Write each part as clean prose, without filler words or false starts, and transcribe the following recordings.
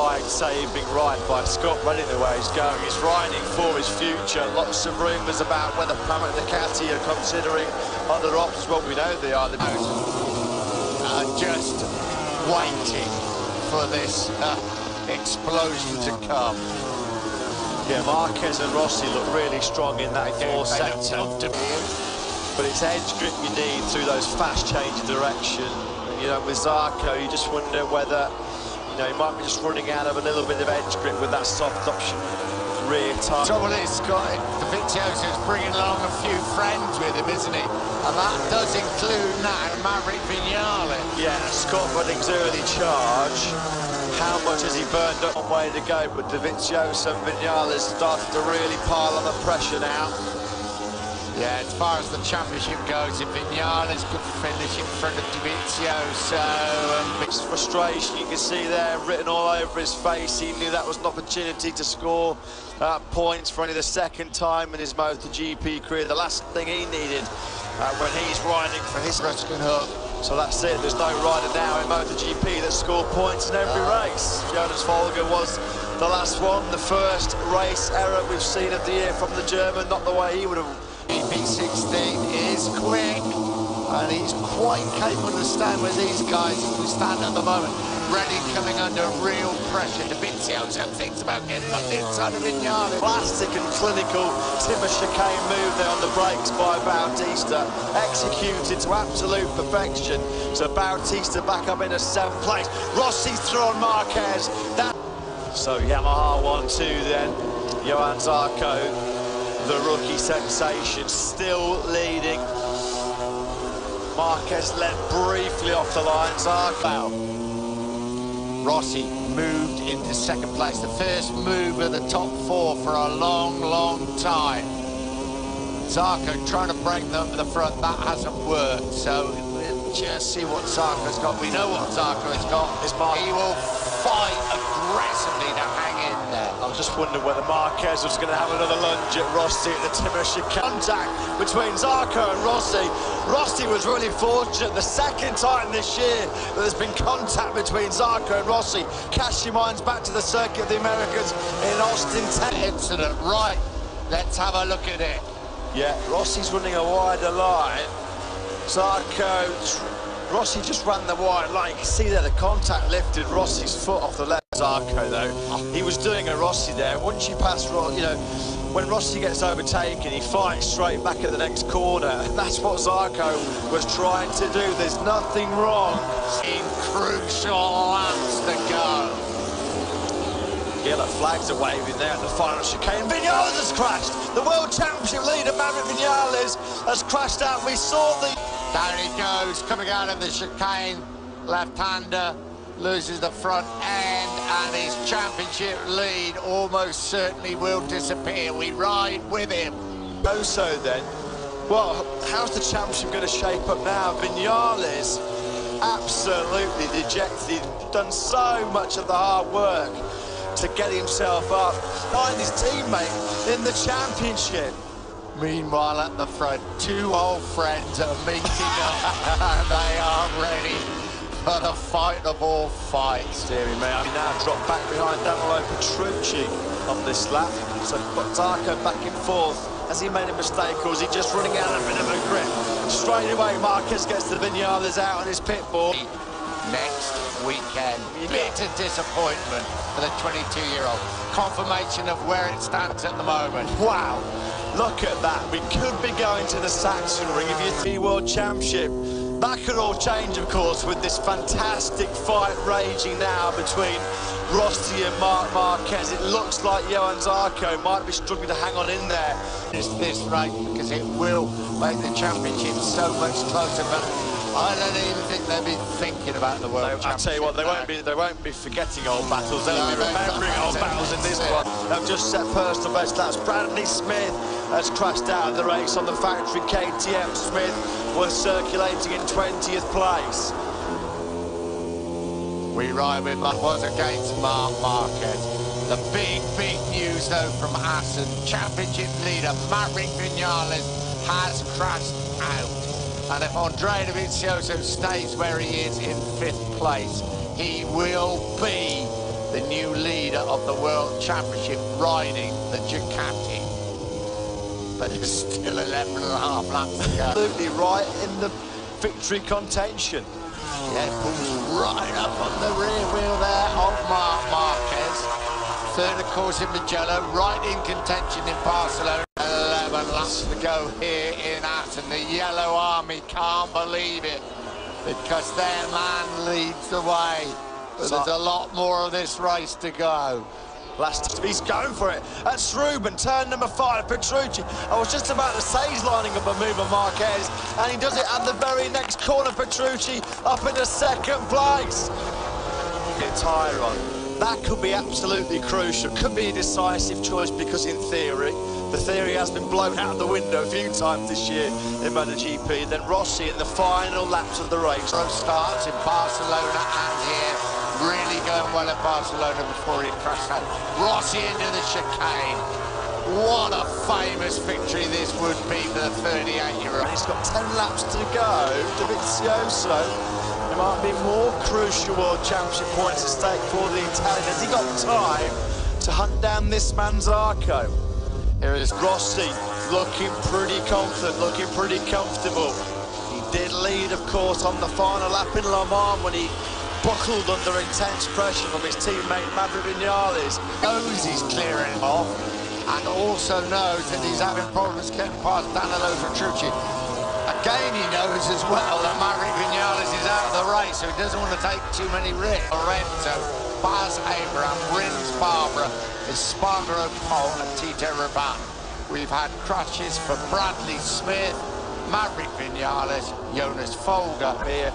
life-saving ride by Scott, running the way he's going. He's riding for his future. Lots of rumours about whether Pramac Ducati are considering other options. Well, we know they are. Just waiting for this explosion to come. Yeah, Marquez and Rossi look really strong in that fourth sector. But it's edge grip you need through those fast change of direction. And, you know, with Zarco, you just wonder whether, you know, he might be just running out of a little bit of edge grip with that soft option rear tire. Trouble is, Scott, Dovizioso's bringing along a few friends with him, isn't he? And that does include now Maverick Viñales. Yeah, Scott Running's early charge. How much has he burned up? One way to go, but Dovizioso and Viñales started to really pile on the pressure now. Yeah, as far as the championship goes, if Viñales could finish in front of Dovizioso, It's frustration, you can see there written all over his face. He knew that was an opportunity to score points for only the second time in his MotoGP career. The last thing he needed when he's riding for his Ruskin Hook. So that's it, there's no rider now in MotoGP that scored points in every race. Jonas Folger was the last one, the first race error we've seen of the year from the German, not the way he would have. EP16 is quick, and he's quite capable to stand with these guys as we stand at the moment. Ready, coming under real pressure. Dovizioso thinks about getting up inside of Viñales. Classic and clinical timber chicane move there on the brakes by Bautista, executed to absolute perfection. So Bautista back up into 7th place. Rossi's through on Marquez. So Yamaha 1-2 then. Johann Zarco, the rookie sensation, still leading. Marquez led briefly off the line. Zarco. Rossi moved into 2nd place, the first move of the top 4 for a long, long time. Zarco trying to break them to the front, that hasn't worked, so we'll just see what Zarco's got. We know what Zarco has got. He will fight aggressively to hang in there. I was just wondering whether Marquez was going to have another lunge at Rossi at the timber chicane. Contact between Zarco and Rossi. Rossi was really fortunate the second time this year that there's been contact between Zarco and Rossi. Cast your minds back to the Circuit of the Americas in Austin, Texas. Incident, right, let's have a look at it. Yeah, Rossi's running a wider line. Zarco, Rossi just ran the wide line. You can see there the contact lifted Rossi's foot off the left. Zarco though, he was doing a Rossi there. Once you pass, you know, when Rossi gets overtaken, he fights straight back at the next corner. And that's what Zarco was trying to do. There's nothing wrong. In crucial laps to go. Yellow flags are waving there at the final chicane. Viñales has crashed. The World Championship leader, Maverick Viñales, has crashed out. We saw the... Down he goes, coming out of the chicane. Left-hander loses the front end, and his championship lead almost certainly will disappear. We ride with him. So then, well, how's the championship going to shape up now? Viñales absolutely dejected. He's done so much of the hard work to get himself up behind his teammate in the championship. Meanwhile, at the front, 2 old friends are meeting up, and they are ready for the fight of all fights. Deary me, I now drop back behind Danilo Petrucci on this lap. So Zarco back in 4th. Has he made a mistake, or is he just running out of a bit of a grip? Straight away, Marquez gets the Viñales out on his pit board. Next weekend, bitter disappointment for the 22-year-old. Confirmation of where it stands at the moment. Wow, look at that. We could be going to the Saxon Ring if you see World Championship. That could all change, of course, with this fantastic fight raging now between Rossi and Marquez. It looks like Johann Zarco might be struggling to hang on in there. It's this race, because it will make the championship so much closer, but I don't even think they'll be thinking about the World Championship. I tell you what, they won't be forgetting old battles. They'll be remembering old battles in this one. They've just set personal best. That's Bradley Smith has crashed out of the race on the factory. KTM Smith was circulating in 20th place. We ride with that was against Marc Marquez. The big news though from Assen, championship leader Maverick Viñales has crashed out. And if Andrea Dovizioso stays where he is in 5th place, he will be the new leader of the World Championship, riding the Ducati. But there's still 11 and a half laps to go. Absolutely right in the victory contention. Yeah, pulls right up on the rear wheel there of Marc Marquez. Third, of course, in Mugello, right in contention in Barcelona. 11 laps to go here in Assen. The Yellow Army can't believe it, because their man leads the way. But there's a lot more of this race to go. He's going for it. That's Ruben, turn number 5, Petrucci. I was just about to say he's lining up a move on Marquez, and he does it at the very next corner. Petrucci up into second place. Tyre on. That could be absolutely crucial. Could be a decisive choice, because in theory, the theory has been blown out the window a few times this year in MotoGP. Then Rossi in the final laps of the race. Starts in Barcelona and here. Really going well at Barcelona before he crashed out. Rossi into the chicane. What a famous victory this would be for the 38-year-old. He's got 10 laps to go. Dovizioso. There might be more crucial World Championship points at stake for the Italian. Has he got time to hunt down this man Zarco? Here is Rossi, looking pretty confident, looking pretty comfortable. He did lead, of course, on the final lap in Le Mans when he buckled under intense pressure from his teammate Maverick Vinales. Knows he's clearing off, and also knows that he's having problems getting past Danilo Petrucci. Again, he knows as well that Maverick Vinales is out of the race, so he doesn't want to take too many risks. Lorenzo, Baz Abraham, Rins Barbara, Espargaro Pol and Tito Rabat. We've had crashes for Bradley Smith, Maverick Vinales, Jonas Folger here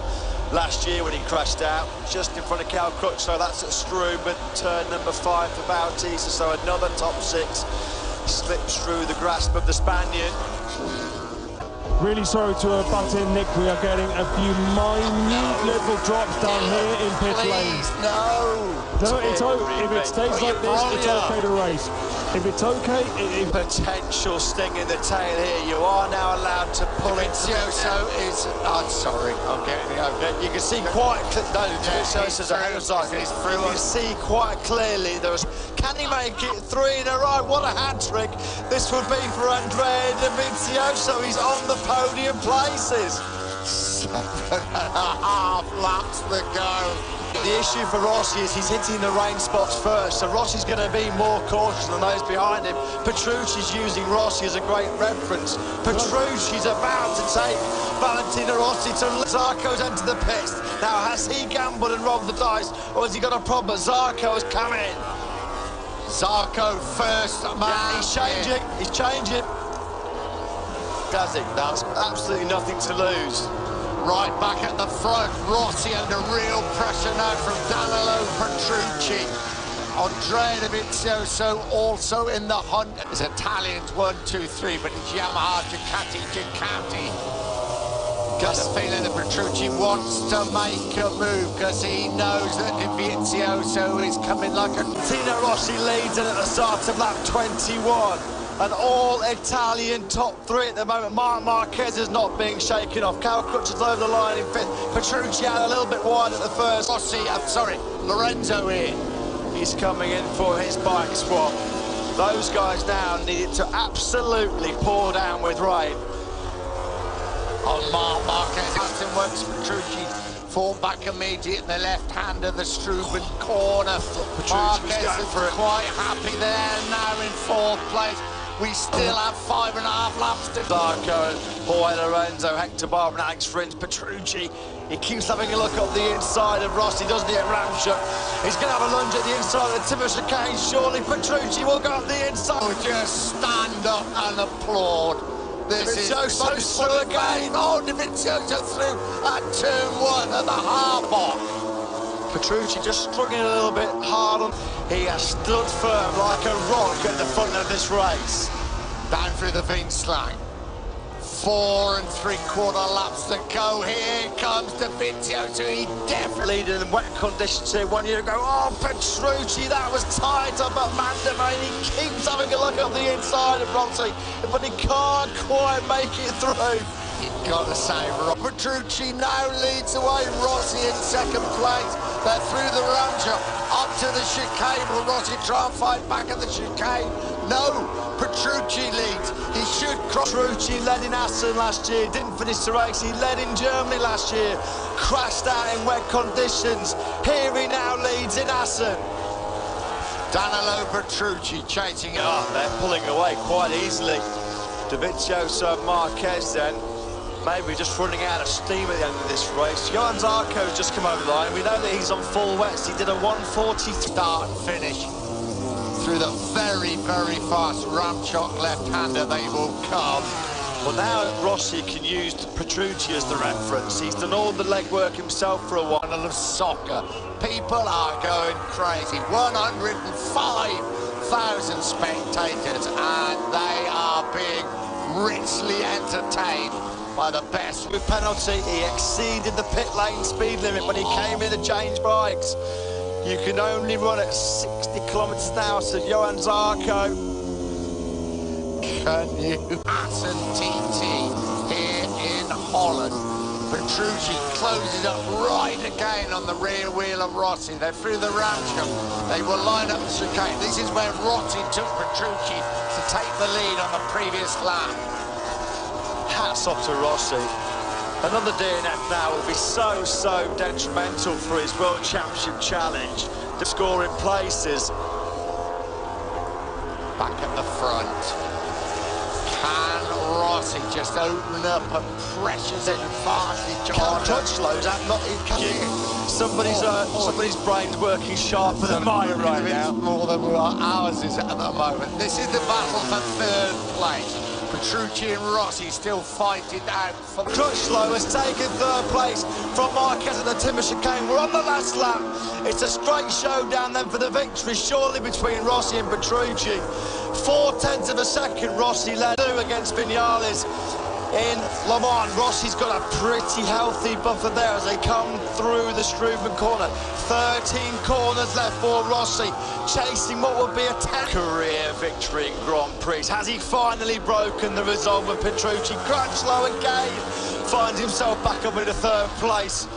last year when he crashed out just in front of Cal Crutch, so that's at Struben, turn number 5 for Bautista, so another top 6 slips through the grasp of the Spaniard. Really sorry to butt in, Nick. We are getting a few minute little drops down here in pit lane. No, it's okay. If it stays like this, it's okay to race. If it's okay, potential sting in the tail here. You are now allowed to pull it. Dovizioso is. I'm sorry, I'm getting it. You can see quite clearly. You can see quite clearly there was. Can he make it 3 in a row? What a hat trick this would be for Andrea Dovizioso. He's on the podium places. 7.5 laps to go. The issue for Rossi is he's hitting the rain spots first, so Rossi's going to be more cautious than those behind him. Petrucci's using Rossi as a great reference. Petrucci's about to take Valentino Rossi to Zarco's entered the pits. Now, has he gambled and rolled the dice, or has he got a problem? Zarco has come in. Zarco first, man. Yeah, he's changing. He's changing. Does he? That's absolutely nothing to lose. Right back at the front, Rossi under real pressure now from Danilo Petrucci. Andrea Dovizioso also in the hunt. It's Italians 1, 2, 3, but it's Yamaha, Ducati. Got the feeling that Petrucci wants to make a move, because he knows that Dovizioso is coming like a... Tino Rossi leads in at the start of lap 21. An all-Italian top 3 at the moment. Marc Marquez is not being shaken off. Cal Crutch is over the line in 5th. Petrucci out a little bit wide at the first. Lorenzo here. He's coming in for his bike swap. Those guys now need it to absolutely pour down with rain. On Marc Marquez, Assen works Petrucci. Fall back immediately in the left hand of the Struben corner. Marquez is quite happy there, now in 4th place. We still have 5.5 laps to go. Zarco, Boy Lorenzo, Hector Barber and Alex Rins. Petrucci, he keeps having a look up the inside of Rossi, doesn't he, at Ramshock? He's going to have a lunge at the inside of the Timber chicane, surely. Petrucci will go up the inside. Oh, just stand up and applaud. This is Dovizioso through again. Oh, Dovizioso through at turn 1 at the hard box. Petrucci just struggling a little bit hard on. He has stood firm like a rock at the front of this race. Down through the Vincelang. 4 3/4 laps to go. Here comes Dovizioso. He definitely in wet conditions here 1 year ago. Oh, Petrucci, that was tight up at Mandevane. He keeps having a look up the inside of Rossi, but he can't quite make it through. You've got to say, Petrucci now leads away. Rossi in second place. They're through the ramp jump, up to the chicane. Will Rossi try and fight back at the chicane? No, Petrucci leads. He should cross. Petrucci led in Assen last year, didn't finish the race. He led in Germany last year, crashed out in wet conditions. Here he now leads in Assen. Danilo Petrucci chasing it up. They're pulling away quite easily. Dovizioso Marquez then, maybe just running out of steam at the end of this race. Johan Zarco's just come over the line. We know that he's on full wets. He did a 1:40 start and finish. Through the very, very fast ramp chock left-hander they will come. Well, now Rossi can use Petrucci as the reference. He's done all the legwork himself for a while. Of soccer. People are going crazy. 105,000 spectators, and they are being richly entertained by the best. With penalty, he exceeded the pit lane speed limit when he came in to change bikes. You can only run at 60 kilometers an hour, so Johan Zarco. Can you? Assen TT here in Holland. Petrucci closes up right again on the rear wheel of Rossi. They're through the ramp jump. They will line up the chicane. This is where Rossi took Petrucci to take the lead on the previous lap. Hats off to Rossi. Another DNF now will be so detrimental for his World Championship challenge. The scoring places. Back at the front. Can Rossi just open up and pressures it advantage on? Crutchlow's not somebody's brain's working sharper than mine right now. More than ours is at the moment. This is the battle for third place. Petrucci and Rossi still fighting out for... Crutchlow has taken third place from Marquez at the timber chicane. We're on the last lap. It's a straight showdown then for the victory, surely between Rossi and Petrucci. 0.4 of a second Rossi led against Vinales in Le Mans. Rossi's got a pretty healthy buffer there as they come through the Struben corner. 13 corners left for Rossi, chasing what would be a 10th career victory in Grand Prix. Has he finally broken the resolve of Petrucci? Crutchlow again finds himself back up into third place.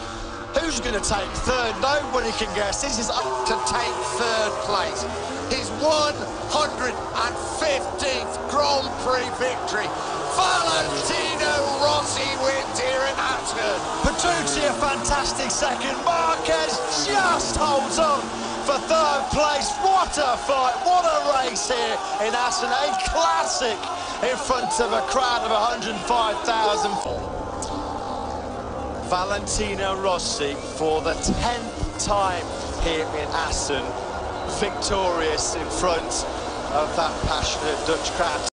Who's going to take third? Nobody can guess. This is up to take third place. His 115th Grand Prix victory. Valentino Rossi wins here in Assen. Petrucci a fantastic second. Marquez just holds on for third place. What a fight, what a race here in Assen. A classic in front of a crowd of 105,000. Valentino Rossi for the 10th time here in Assen, victorious in front of that passionate Dutch crowd.